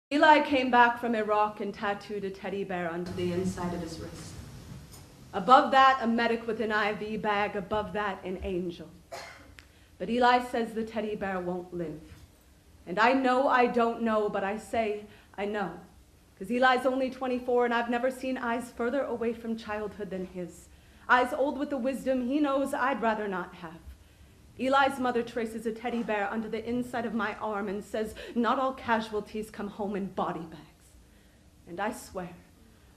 Eli came back from Iraq and tattooed a teddy bear onto the inside of his wrist. Above that, a medic with an IV bag. Above that, an angel. But Eli says the teddy bear won't live. And I know I don't know, but I say I know. Because Eli's only 24, and I've never seen eyes further away from childhood than his. Eyes old with the wisdom he knows I'd rather not have. Eli's mother traces a teddy bear under the inside of my arm and says, not all casualties come home in body bags. And I swear,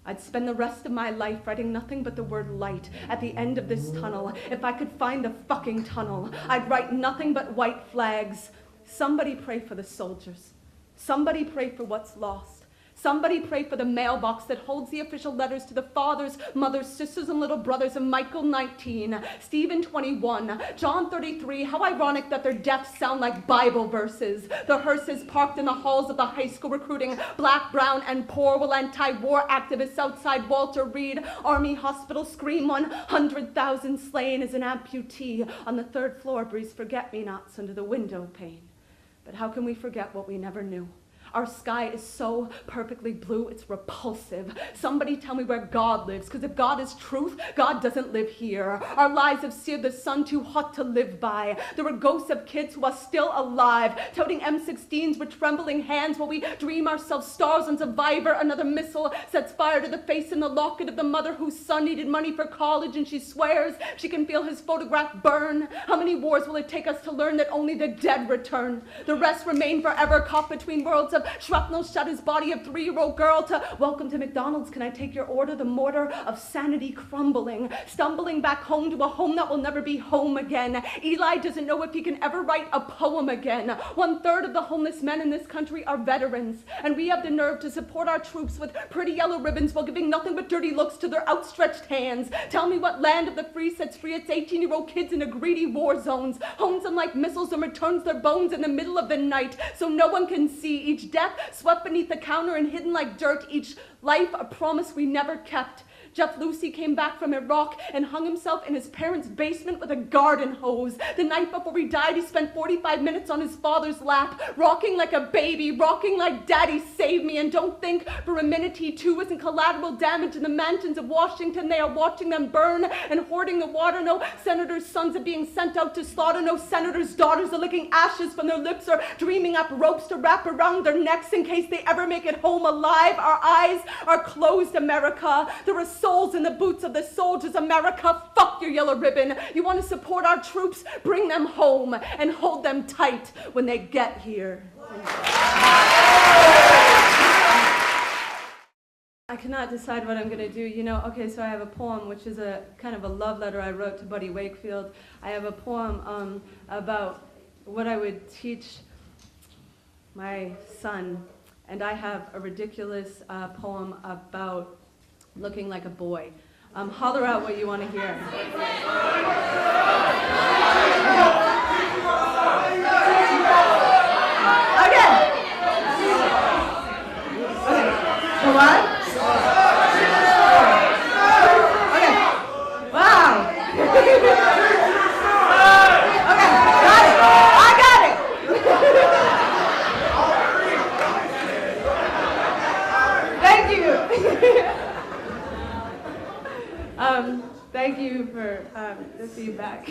I'd spend the rest of my life writing nothing but the word light at the end of this tunnel. If I could find the fucking tunnel, I'd write nothing but white flags. Somebody pray for the soldiers. Somebody pray for what's lost. Somebody pray for the mailbox that holds the official letters to the fathers, mothers, sisters, and little brothers of Michael 19, Stephen 21, John 33. How ironic that their deaths sound like Bible verses. The hearses parked in the halls of the high school recruiting black, brown, and poor, while anti-war activists outside Walter Reed Army Hospital scream 100,000 slain as an amputee on the third floor breathes forget-me-nots under the window pane. But how can we forget what we never knew? Our sky is so perfectly blue, it's repulsive. Somebody tell me where God lives, because if God is truth, God doesn't live here. Our lives have seared the sun too hot to live by. There were ghosts of kids who are still alive, toting M16s with trembling hands while we dream ourselves stars on Survivor. Another missile sets fire to the face and the locket of the mother whose son needed money for college, and she swears she can feel his photograph burn. How many wars will it take us to learn that only the dead return? The rest remain forever caught between worlds of shrapnel shut his body of 3-year-old girl to welcome to McDonald's, can I take your order? The mortar of sanity crumbling, stumbling back home to a home that will never be home again. Eli doesn't know if he can ever write a poem again. 1/3 of the homeless men in this country are veterans, and we have the nerve to support our troops with pretty yellow ribbons while giving nothing but dirty looks to their outstretched hands. Tell me what land of the free sets free its 18-year-old kids into greedy war zones, hones them like missiles and returns their bones in the middle of the night so no one can see. Each death swept beneath the counter and hidden like dirt. Each life a promise we never kept. Jeff Lucy came back from Iraq and hung himself in his parents' basement with a garden hose. The night before he died, he spent 45 minutes on his father's lap, rocking like a baby, rocking like Daddy saved me. And don't think for a minute he too isn't collateral damage in the mansions of Washington. They are watching them burn and hoarding the water. No senators' sons are being sent out to slaughter. No senators' daughters are licking ashes from their lips or dreaming up ropes to wrap around their necks in case they ever make it home alive. Our eyes are closed, America. There are souls in the boots of the soldiers, America. Fuck your yellow ribbon. You want to support our troops? Bring them home and hold them tight when they get here. I cannot decide what I'm going to do. You know, okay, so I have a poem, which is a kind of a love letter I wrote to Buddy Wakefield. I have a poem about what I would teach my son, and I have a ridiculous poem about looking like a boy. Holler out what you want to hear. Okay. The what? Okay. Wow. Okay, got it. I got it. Thank you. Thank you for the feedback.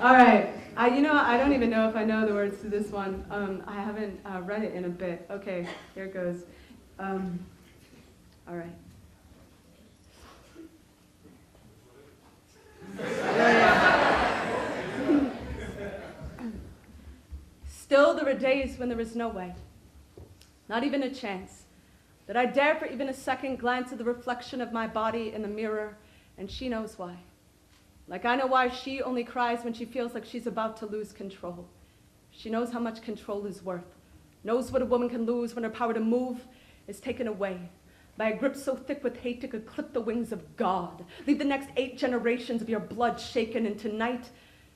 All right. You know, I don't even know if I know the words to this one. I haven't read it in a bit. Okay, here it goes. All right. Still, there are days when there is no way, not even a chance, that I dare for even a second glance at the reflection of my body in the mirror, and she knows why. Like I know why she only cries when she feels like she's about to lose control. She knows how much control is worth, knows what a woman can lose when her power to move is taken away by a grip so thick with hate it could clip the wings of God, leave the next 8 generations of your blood shaken, and tonight,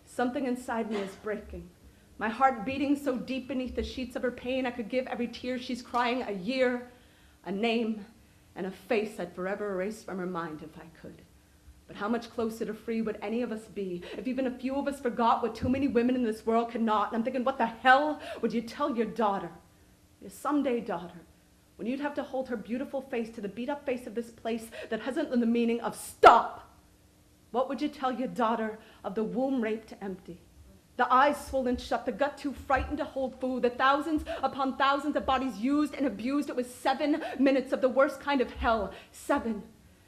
something inside me is breaking. My heart beating so deep beneath the sheets of her pain, I could give every tear she's crying a year, a name, and a face I'd forever erase from her mind if I could. But how much closer to free would any of us be if even a few of us forgot what too many women in this world cannot? And I'm thinking, what the hell would you tell your daughter, your someday daughter, when you'd have to hold her beautiful face to the beat-up face of this place that hasn't learned the meaning of stop? What would you tell your daughter of the womb raped empty, the eyes swollen shut, the gut too frightened to hold food, the thousands upon thousands of bodies used and abused? It was 7 minutes of the worst kind of hell. 7.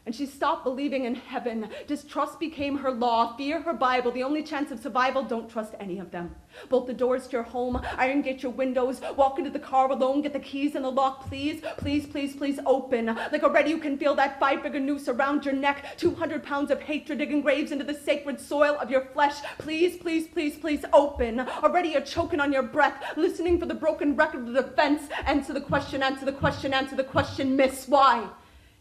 And she stopped believing in heaven. Distrust became her law, fear her Bible. The only chance of survival, don't trust any of them. Bolt the doors to your home, iron gate your windows, walk into the car alone, get the keys in the lock, please, please, please, please open. Like already you can feel that 5-figure noose around your neck, 200 pounds of hatred digging graves into the sacred soil of your flesh. Please, please, please, please open. Already you're choking on your breath, listening for the broken record of the defense. Answer the question, answer the question, answer the question, miss. Why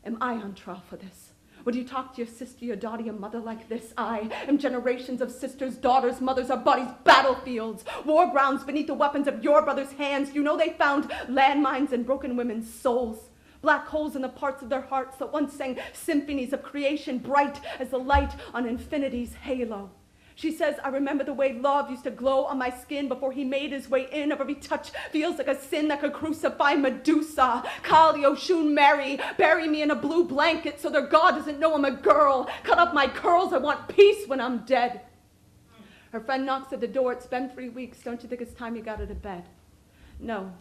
am I on trial for this? Would you talk to your sister, your daughter, your mother like this? I am generations of sisters, daughters, mothers, our bodies, battlefields, war grounds beneath the weapons of your brother's hands. You know they found landmines in broken women's souls, black holes in the parts of their hearts that once sang symphonies of creation, bright as the light on infinity's halo. She says, I remember the way love used to glow on my skin before he made his way in. Of every touch feels like a sin that could crucify Medusa. Kali, Oshun, Mary, bury me in a blue blanket so their God doesn't know I'm a girl. Cut off my curls, I want peace when I'm dead. Her friend knocks at the door. It's been 3 weeks. Don't you think it's time you got out of bed? No.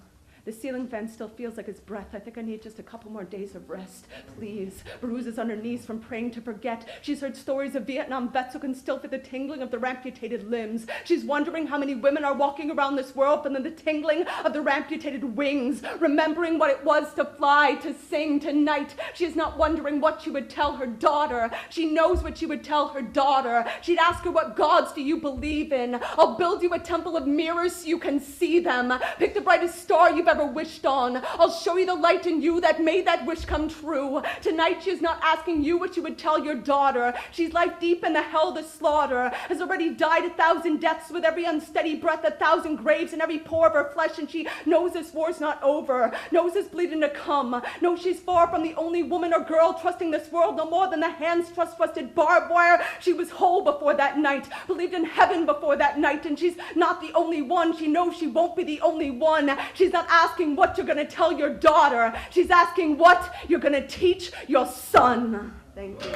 The ceiling fan still feels like his breath. I think I need just a couple more days of rest, please. Bruises on her knees from praying to forget. She's heard stories of Vietnam vets who can still feel the tingling of their amputated limbs. She's wondering how many women are walking around this world feeling the tingling of their amputated wings, remembering what it was to fly, to sing, tonight. She is not wondering what she would tell her daughter. She knows what she would tell her daughter. She'd ask her, what gods do you believe in? I'll build you a temple of mirrors so you can see them. Pick the brightest star you've ever wished on. I'll show you the light in you that made that wish come true. Tonight she is not asking you what you would tell your daughter. She's life deep in the hell the slaughter, has already died 1,000 deaths with every unsteady breath, 1,000 graves in every pore of her flesh, and she knows this war's not over, knows it's bleeding to come, knows she's far from the only woman or girl trusting this world no more than the hands trusted barbed wire. She was whole before that night, believed in heaven before that night, and she's not the only one. She knows she won't be the only one. She's not asking what you're going to tell your daughter. She's asking what you're going to teach your son. Thank you.